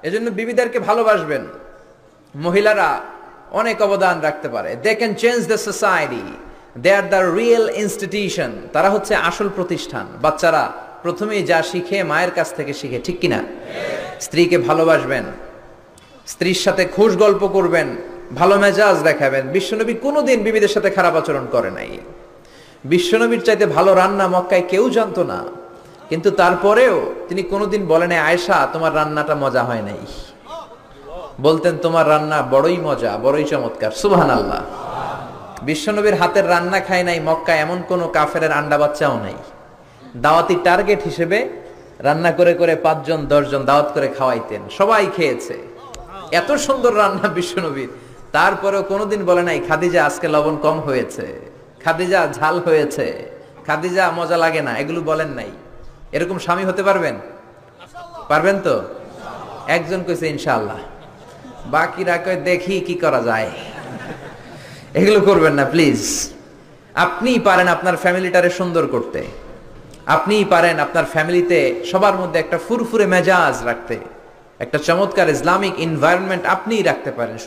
এজন্য বিবিদেরকে ভালোবাসবেন। মহিলারা অনেক অবদান রাখতে পারে। They can change the society, they are the real institution. তারা হচ্ছে আসল প্রতিষ্ঠান। বাচ্চারা প্রথমেই যা শিখে মায়ের কাছ থেকে শিখে, ঠিক কিনা? স্ত্রীকে ভালোবাসবেন, স্ত্রীর সাথে খুশ গল্প করবেন, ভালো মেজাজ দেখাবেন। বিশ্বনবী কোনোদিন বিবিদের সাথে খারাপ আচরণ করে নাই। বিশ্বনবীর চাইতে ভালো রান্না মক্কায় কেউ জানতো না, কিন্তু তারপরেও তিনি কোনোদিন বলেন আয়েশা তোমার রান্নাটা মজা হয় নাই। বলতেন তোমার রান্না বড়ই মজা, বড়ই চমৎকার। সুবহানাল্লাহ। বিশ্বনবীর হাতের রান্না খায় নাই মক্কায় এমন কোন কাফেরের আন্ডা বাচ্চাও নাই। দাওয়াতি টার্গেট হিসেবে রান্না করে করে 5 জন 10 জন দাওয়াত করে খাওয়াইতেন, সবাই খেয়েছে। এত সুন্দর রান্না বিশ্বনবীর, তারপরেও কোনোদিন বলে নাই খাদিজা আজকে লবণ কম হয়েছে, খাদিজা ঝাল হয়েছে, খাদিজা মজা লাগে না, এগুলো বলেন নাই। এরকম স্বামী হতে পারবেন? পারবেন তো? একজন কইছে ইনশাআল্লাহ, বাকিরা কয় দেখি কি করা যায়। এগুলো করবেন না প্লিজ। আপনিই পারেন আপনার ফ্যামিলিটারে সুন্দর করতে, আপনিই পারেন আপনার ফ্যামিলিতে সবার মধ্যে একটা ফুরফুরে মেজাজ রাখতে, একটা চমৎকার ইসলামিক এনভায়রনমেন্ট আপনিই রাখতে পারেন।